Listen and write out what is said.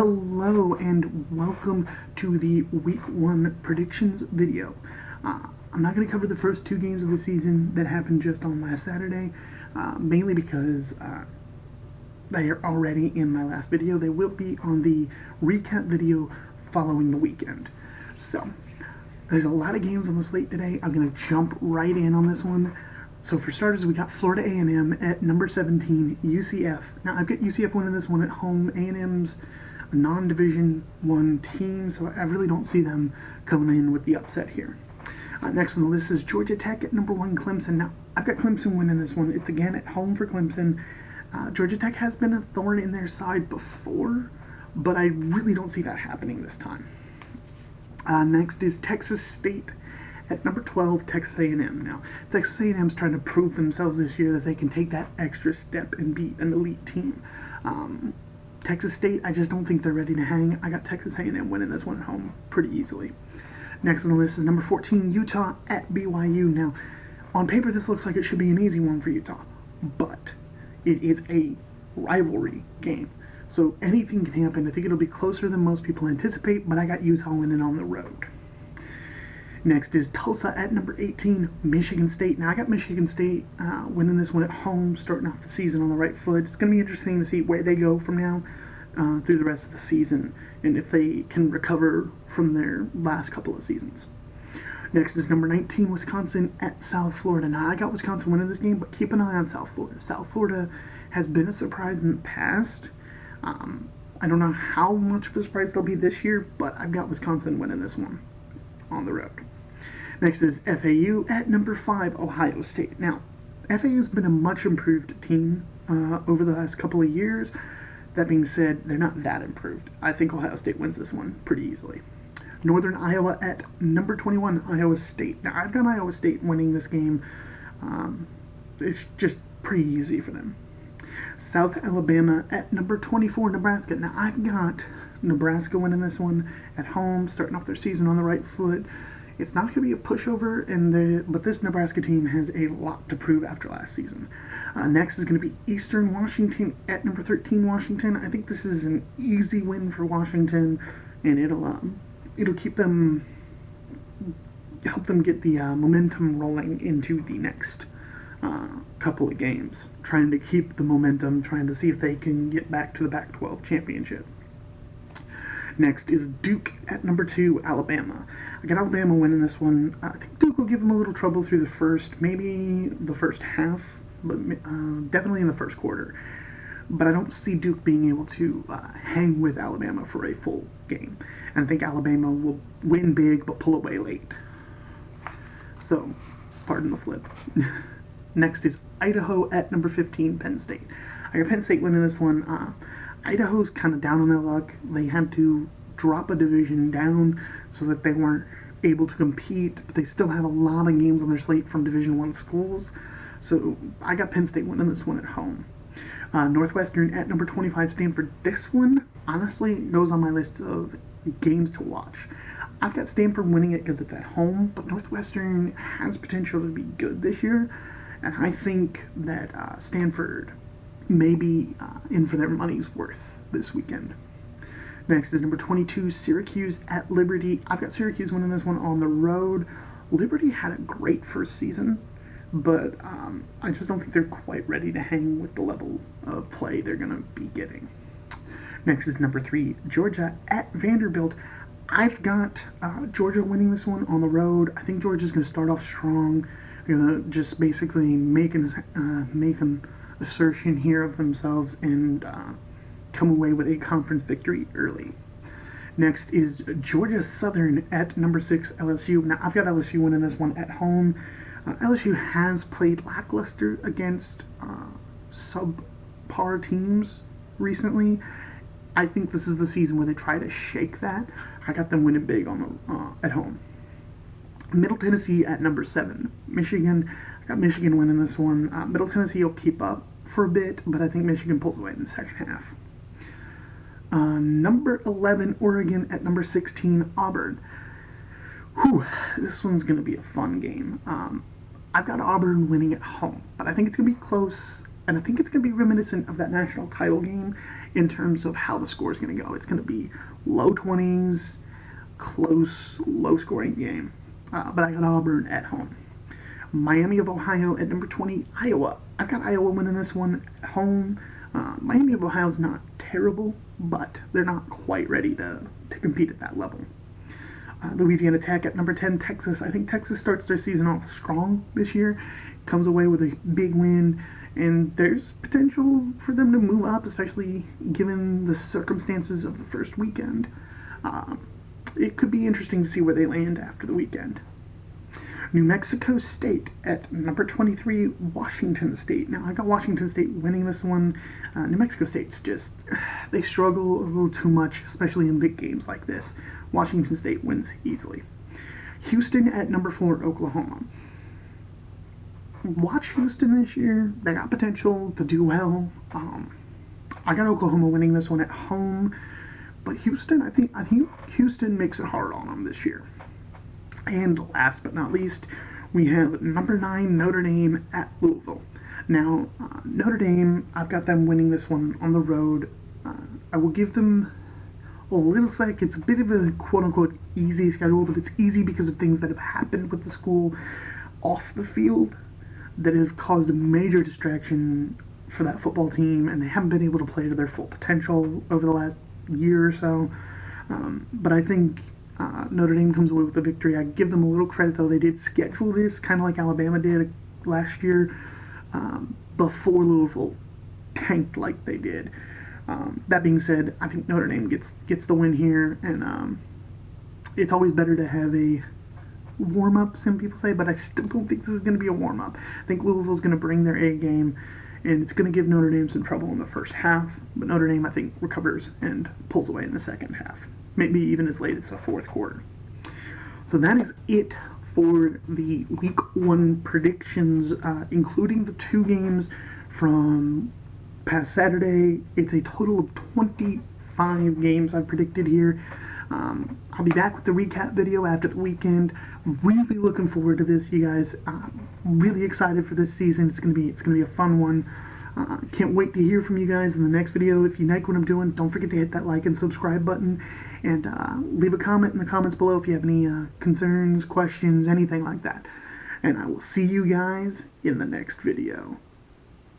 Hello and welcome to the Week 1 predictions video. I'm not going to cover the first two games of the season that happened just on last Saturday, mainly because they are already in my last video. They will be on the recap video following the weekend. So, there's a lot of games on the slate today. I'm going to jump right in on this one. So for starters, we got Florida A&M at number 17, UCF. Now, I've got UCF winning this one at home. A&M's a non-Division I team, so I really don't see them coming in with the upset here. Next on the list is Georgia Tech at number 1, Clemson. Now, I've got Clemson winning this one. It's again at home for Clemson. Georgia Tech has been a thorn in their side before, but I really don't see that happening this time. Next is Texas State at number 12, Texas A&M. Now, Texas A&M's trying to prove themselves this year that they can take that extra step and beat an elite team. Texas State, I just don't think they're ready to hang. I got Texas A&M winning this one at home pretty easily. Next on the list is number 14, Utah at BYU. Now, on paper, this looks like it should be an easy one for Utah, but it is a rivalry game. So anything can happen. I think it'll be closer than most people anticipate, but I got Utah winning on the road. Next is Tulsa at number 18, Michigan State. Now, I got Michigan State winning this one at home, starting off the season on the right foot. It's going to be interesting to see where they go from now through the rest of the season and if they can recover from their last couple of seasons. Next is number 19, Wisconsin at South Florida. Now, I got Wisconsin winning this game, but keep an eye on South Florida. South Florida has been a surprise in the past. I don't know how much of a surprise they'll be this year, but I've got Wisconsin winning this one on the road. Next is FAU at number 5, Ohio State. Now, FAU's been a much improved team over the last couple of years. That being said, they're not that improved. I think Ohio State wins this one pretty easily. Northern Iowa at number 21, Iowa State. Now, I've got Iowa State winning this game. It's just pretty easy for them. South Alabama at number 24, Nebraska. Now, I've got Nebraska winning this one at home, starting off their season on the right foot. It's not going to be a pushover, but this Nebraska team has a lot to prove after last season. Next is going to be Eastern Washington at number 13, Washington. I think this is an easy win for Washington, and it'll keep them, help them get the momentum rolling into the next couple of games. Trying to keep the momentum, trying to see if they can get back to the Pac-12 championship. Next is Duke at number 2, Alabama. I got Alabama winning this one. I think Duke will give them a little trouble through the first, maybe the first half, but definitely in the first quarter. But I don't see Duke being able to hang with Alabama for a full game. And I think Alabama will win big, but pull away late. So, pardon the flip. Next is Idaho at number 15, Penn State. I got Penn State winning this one. Idaho's kind of down on their luck. They had to drop a division down so that they weren't able to compete, but they still have a lot of games on their slate from Division I schools. So I got Penn State winning this one at home. Northwestern at number 25, Stanford. This one, honestly, goes on my list of games to watch. I've got Stanford winning it because it's at home, but Northwestern has potential to be good this year, and I think that Stanford may be in for their money's worth this weekend. Next is number 22, Syracuse at Liberty. I've got Syracuse winning this one on the road. Liberty had a great first season, but I just don't think they're quite ready to hang with the level of play they're going to be getting. Next is number 3, Georgia at Vanderbilt. I've got Georgia winning this one on the road. I think Georgia's going to start off strong. They're going to just basically make an assertion here of themselves and come away with a conference victory early. Next is Georgia Southern at number 6, LSU. Now, I've got LSU winning this one at home. LSU has played lackluster against subpar teams recently. I think this is the season where they try to shake that. I got them winning big on the at home. Middle Tennessee at number 7, Michigan. I got Michigan winning this one. Middle Tennessee will keep up for a bit, but I think Michigan pulls away in the second half. Number 11, Oregon at number 16, Auburn. Whew, this one's going to be a fun game. I've got Auburn winning at home, but I think it's going to be close, and I think it's going to be reminiscent of that national title game. in terms of how the score is going to go. It's going to be low 20s, close, low-scoring game. But I got Auburn at home. Miami of Ohio at number 20, Iowa. I've got Iowa winning this one at home. Miami of Ohio is not terrible, but they're not quite ready to compete at that level. Louisiana Tech at number 10, Texas. I think Texas starts their season off strong this year, comes away with a big win, and there's potential for them to move up, especially given the circumstances of the first weekend. It could be interesting to see where they land after the weekend. New Mexico State at number 23, Washington State. Now, I got Washington State winning this one. New Mexico State's just, they struggle a little too much, especially in big games like this. Washington State wins easily. Houston at number 4, Oklahoma. Watch Houston this year. They got potential to do well. I got Oklahoma winning this one at home. But Houston, I think Houston makes it hard on them this year. And last but not least, we have number 9, Notre Dame at Louisville. Now, Notre Dame, I've got them winning this one on the road. I will give them a little slack. It's a bit of a quote-unquote easy schedule, but it's easy because of things that have happened with the school off the field that have caused a major distraction for that football team, and they haven't been able to play to their full potential over the last year or so. But I think Notre Dame comes away with the victory. I give them a little credit, though. They did schedule this kind of like Alabama did last year, before Louisville tanked like they did. That being said, I think Notre Dame gets the win here, and it's always better to have a warm-up, some people say, but I still don't think this is going to be a warm-up. I think Louisville's going to bring their A game, and it's going to give Notre Dame some trouble in the first half, but Notre Dame, I think, recovers and pulls away in the second half, maybe even as late as the fourth quarter. So that is it for the Week 1 predictions, including the 2 games from past Saturday. It's a total of 25 games I've predicted here. I'll be back with the recap video after the weekend. Really looking forward to this, you guys. Really excited for this season. It's gonna be a fun one. Can't wait to hear from you guys in the next video. If you like what I'm doing, don't forget to hit that like and subscribe button, and leave a comment in the comments below if you have any concerns, questions, anything like that. And I will see you guys in the next video.